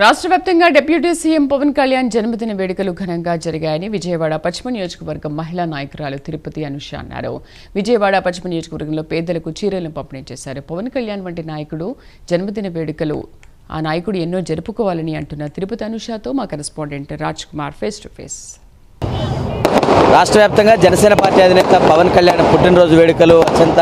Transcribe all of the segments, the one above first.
రాష్ట్ర వ్యాప్తంగా deputy CM Pawan Kalyan జన్మదిన వేడుకలు ఘనంగా జరిగాయని విజయవాడ పశ్చిమ నియోజకవర్గం మహిళా నాయకురాలు తిరుపతి అనుష అన్నారు. విజయవాడ పశ్చిమ నియోజకవర్గంలో పేదలకు చీరలను పంపిణీ చేశారు. పవన్ కళ్యాణ్ వంటి నాయకుడు జన్మదిన వేడుకలు ఆ నాయకుడు ఎన్నో జరుపుకోవాలని అంటున్న తిరుపతి అనుషతో మా correspondent Raj Kumar face to face. రాష్ట్ర వ్యాప్తంగా జనసేన పార్టీ అధినేత పవన్ కళ్యాణ్ పుట్టినరోజు వేడుకలు అత్యంత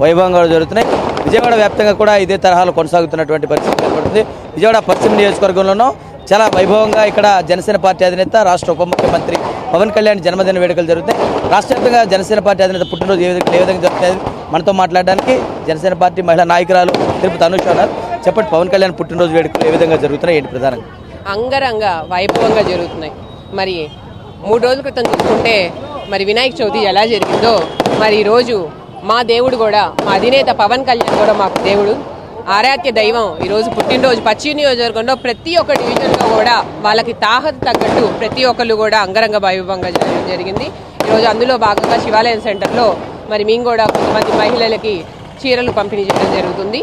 వైభవంగా జరుగుతున్నాయి. విజయవాడ వ్యాప్తంగా కూడా ఇదే తరహాలో కొనసాగుతున్నటువంటి పరిస్థితి ఏర్పడుతుంది. విజయవాడ పశ్చిమ నియోజకవర్గంలోనూ చాలా వైభవంగా ఇక్కడ జనసేన పార్టీ అధినేత రాష్ట్ర ఉప ముఖ్యమంత్రి పవన్ కళ్యాణ్ జన్మదిన వేడుకలు జరుగుతాయి. రాష్ట్ర వ్యాప్తంగా జనసేన పార్టీ అధినేత పుట్టినరోజు ఏ విధంగా జరుగుతాయి మనతో మాట్లాడడానికి జనసేన పార్టీ మహిళా నాయకురాలు తిరుపతి అనుష ఉన్నారు. చెప్పండి, పవన్ కళ్యాణ్ పుట్టినరోజు వేడుకలు ఏ విధంగా జరుగుతున్నాయి, ఏంటి ప్రధానంగా? అంగరంగ వైభవంగా జరుగుతున్నాయి. మరి 3 రోజుల క్రితం చూసుకుంటే మరి వినాయక చవితి ఎలా జరిగిందో మరి ఈరోజు మా దేవుడు కూడా, మా అధినేత పవన్ కళ్యాణ్ కూడా మాకు దేవుడు, ఆరాధ్య దైవం. ఈరోజు పుట్టినరోజు పశ్చిమ నియోజకవర్గంలో ప్రతి ఒక్క డివిజన్లో కూడా వాళ్ళకి తాహతు తగ్గట్టు ప్రతి ఒక్కళ్ళు కూడా అంగరంగ వైభవంగా జరిగింది. ఈరోజు అందులో భాగంగా శివాలయం సెంటర్లో మరి మేము కూడా కొంతమంది మహిళలకి చీరలు పంపిణీ చేయడం జరుగుతుంది.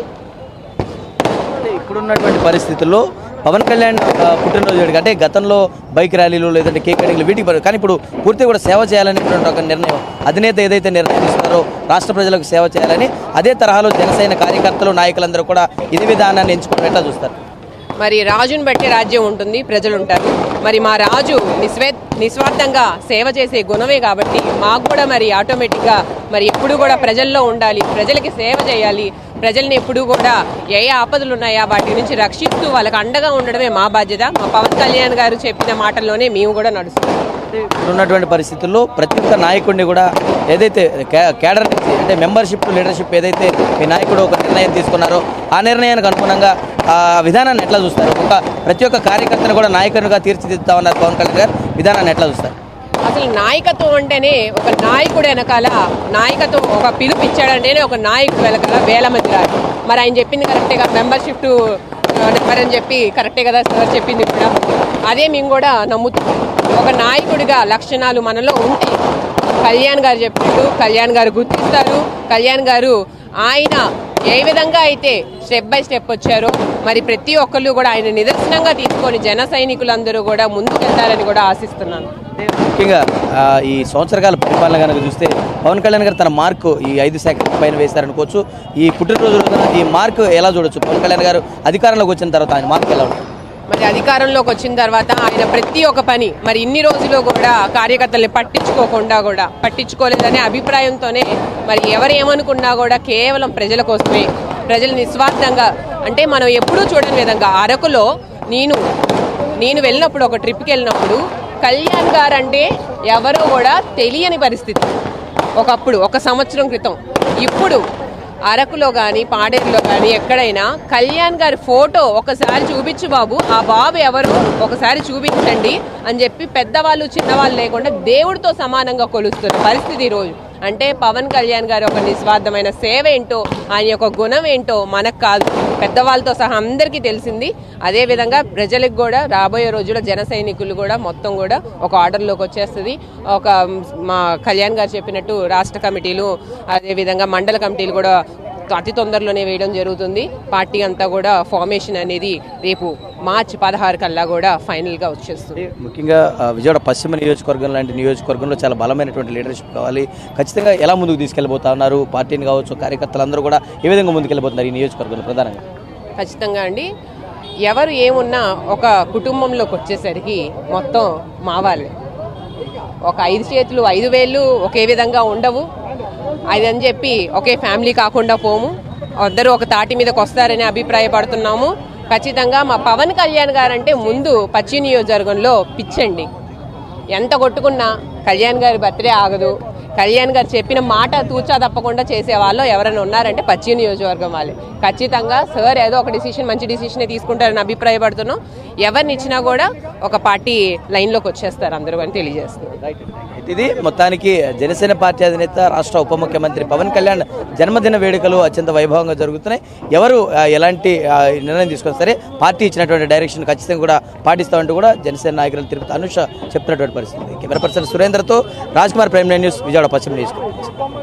ఇప్పుడున్నటువంటి పరిస్థితుల్లో పవన్ కళ్యాణ్ పుట్టినరోజు వేడుక అంటే గతంలో బైక్ ర్యాలీలు లేదంటే కేక్ కటింగ్లు వీటికి, కానీ ఇప్పుడు పూర్తిగా కూడా సేవ చేయాలనేటువంటి ఒక నిర్ణయం అధినేత ఏదైతే నిర్ణయం తీసుకున్నారో రాష్ట్ర ప్రజలకు సేవ చేయాలని, అదే తరహాలో జనసేన కార్యకర్తలు నాయకులందరూ కూడా ఇదే విధానాన్ని ఎంచుకోవడం ఎట్లా చూస్తారు? మరి రాజుని బట్టి రాజ్యం ఉంటుంది, ప్రజలు ఉంటారు. మరి మా రాజు నిస్వార్థంగా సేవ చేసే గుణమే కాబట్టి మాకు కూడా మరి ఆటోమేటిక్గా మరి ఎప్పుడు కూడా ప్రజల్లో ఉండాలి, ప్రజలకి సేవ చేయాలి, ప్రజల్ని ఎప్పుడూ కూడా ఏ ఆపదలు ఉన్నాయా వాటి నుంచి రక్షిస్తూ వాళ్ళకి అండగా ఉండడమే మా బాధ్యత. మా పవన్ కళ్యాణ్ గారు చెప్పిన మాటల్లోనే మేము కూడా నడుస్తున్నాం. ఉన్నటువంటి పరిస్థితుల్లో ప్రతి ఒక్క నాయకుడిని కూడా ఏదైతే కేడర్ నుంచి అంటే మెంబర్షిప్ లీడర్షిప్ ఏదైతే మీ నాయకుడు ఒక నిర్ణయం తీసుకున్నారో ఆ నిర్ణయానికి అనుగుణంగా ఆ విధానాన్ని ఎట్లా చూస్తారు? ప్రతి ఒక్క కార్యకర్తను కూడా నాయకునిగా తీర్చిదిద్దుతా ఉన్నారు పవన్ కళ్యాణ్ గారు, విధానాన్ని ఎట్లా చూస్తారు? అసలు నాయకత్వం అంటేనే ఒక నాయకుడు వెనకాల నాయకత్వం, ఒక పిలుపు ఇచ్చాడంటేనే ఒక నాయకుడు వెనకాల వేల మంది రాదు. మరి ఆయన చెప్పింది కరెక్టేగా, మెంబర్షిప్ నెంబర్ అని చెప్పి కరెక్టే కదా సార్ చెప్పింది కూడా, అదే మేము కూడా నమ్ముతున్నాం. ఒక నాయకుడిగా లక్షణాలు మనలో ఉంటే కళ్యాణ్ గారు చెప్పినట్టు కళ్యాణ్ గారు గుర్తిస్తారు. కళ్యాణ్ గారు ఆయన ఏ విధంగా అయితే స్టెప్ బై స్టెప్ వచ్చారో మరి ప్రతి ఒక్కళ్ళు కూడా ఆయన నిదర్శనంగా తీసుకొని జన సైనికులందరూ కూడా ముందుకెళ్తారని కూడా ఆశిస్తున్నాను. ముఖ్యంగా ఈ సంవత్సరకాల పరిపాలన కనుక చూస్తే పవన్ కళ్యాణ్ గారు తన మార్కు ఈ 5 శాఖల పైన వేశారనుకోవచ్చు. ఈ పుట్టినరోజు ఈ మార్కు ఎలా చూడొచ్చు? పవన్ కళ్యాణ్ గారు అధికారంలోకి వచ్చిన తర్వాత ఆయన మార్కు ఎలా ఉంటుంది? మరి అధికారంలోకి వచ్చిన తర్వాత ఆయన ప్రతి ఒక్క పని మరి ఇన్ని రోజులు కూడా కార్యకర్తల్ని పట్టించుకోలేదనే అభిప్రాయంతోనే మరి ఎవరు ఏమనుకున్నా కూడా కేవలం ప్రజల కోసమే, ప్రజలు నిస్వార్థంగా, అంటే మనం ఎప్పుడూ చూడని విధంగా అరకులో నేను వెళ్ళినప్పుడు ఒక ట్రిప్కి వెళ్ళినప్పుడు కళ్యాణ్ గారు అంటే ఎవరో కూడా తెలియని పరిస్థితి ఒకప్పుడు, 1 సంవత్సరం క్రితం. ఇప్పుడు అరకులో కానీ పాడేరులో కానీ ఎక్కడైనా కళ్యాణ్ గారి ఫోటో ఒకసారి చూపించు బాబు, ఆ బాబు ఎవరు ఒకసారి చూపించండి అని చెప్పి పెద్దవాళ్ళు చిన్నవాళ్ళు లేకుండా దేవుడితో సమానంగా కొలుస్తున్న పరిస్థితి ఈరోజు. అంటే పవన్ కళ్యాణ్ గారు ఒక నిస్వార్థమైన సేవ ఏంటో, ఆయన యొక్క గుణం ఏంటో మనకు కాదు, పెద్దవాళ్ళతో సహా అందరికీ తెలిసింది. అదేవిధంగా ప్రజలకు కూడా రాబోయే రోజుల్లో జన సైనికులు కూడా మొత్తం కూడా ఒక ఆర్డర్లోకి వచ్చేస్తుంది. మా కళ్యాణ్ గారు చెప్పినట్టు రాష్ట్ర కమిటీలు అదేవిధంగా మండల కమిటీలు కూడా అతి తొందరలోనే వేయడం జరుగుతుంది. పార్టీ అంతా కూడా ఫార్మేషన్ అనేది రేపు మార్చి 16 కల్లా కూడా ఫైనల్గా వచ్చేస్తుంది. ముఖ్యంగా విజయవాడ పశ్చిమ నియోజకవర్గం లాంటి నియోజకవర్గంలో చాలా బలమైనటువంటి లీడర్షిప్ కావాలి. ఖచ్చితంగా ఎలా ముందుకు తీసుకెళ్ళిపోతా ఉన్నారు పార్టీని కావచ్చు, కార్యకర్తలందరూ కూడా ఏ విధంగా ముందుకెళ్ళిపోతున్నారు ఈ నియోజకవర్గంలో ప్రధానంగా? ఖచ్చితంగా అండి, ఎవరు ఏమున్నా ఒక కుటుంబంలోకి వచ్చేసరికి మొత్తం మావాలి. ఒక 5 చేతులు 5 వేళ్ళు ఒకే విధంగా ఉండవు. అదని చెప్పి ఒకే ఫ్యామిలీ కాకుండా పోము, అందరూ ఒక తాటి మీదకి వస్తారని అభిప్రాయపడుతున్నాము. ఖచ్చితంగా మా పవన్ కళ్యాణ్ గారంటే ముందు పశ్చిమ నియోజకవర్గంలో పిచ్చండి. ఎంత కొట్టుకున్నా కళ్యాణ్ గారి బర్త్డే ఆగదు. కళ్యాణ్ గారు చెప్పిన మాట తూచా తప్పకుండా చేసే వాళ్ళు ఎవరైనా ఉన్నారంటే పశ్చిమ నియోజకవర్గం వాళ్ళే. ఖచ్చితంగా సార్ ఏదో ఒక మంచి డిసిషనే తీసుకుంటారని అభిప్రాయపడుతున్నాం. ఎవరిని ఇచ్చినా కూడా ఒక పార్టీ లైన్లోకి వచ్చేస్తారు అందరూ అని తెలియజేస్తున్నారు. ఇది మొత్తానికి జనసేన పార్టీ అధినేత రాష్ట్ర ఉప ముఖ్యమంత్రి పవన్ కళ్యాణ్ జన్మదిన వేడుకలు అత్యంత వైభవంగా జరుగుతున్నాయి. ఎవరు ఎలాంటి నిర్ణయం తీసుకున్నా సరే పార్టీ ఇచ్చినటువంటి డైరెక్షన్ ఖచ్చితంగా కూడా పాటిస్తామంటూ కూడా జనసేన నాయకులు తిరుపతి అనుష చెప్తున్నటువంటి పరిస్థితి. కెమెరా పర్సన్ సురేంద్రతో రాజ్ కుమార్, ప్రైమ్9 న్యూస్, విజయవాడ పశ్చిమ నియోజకవర్గం.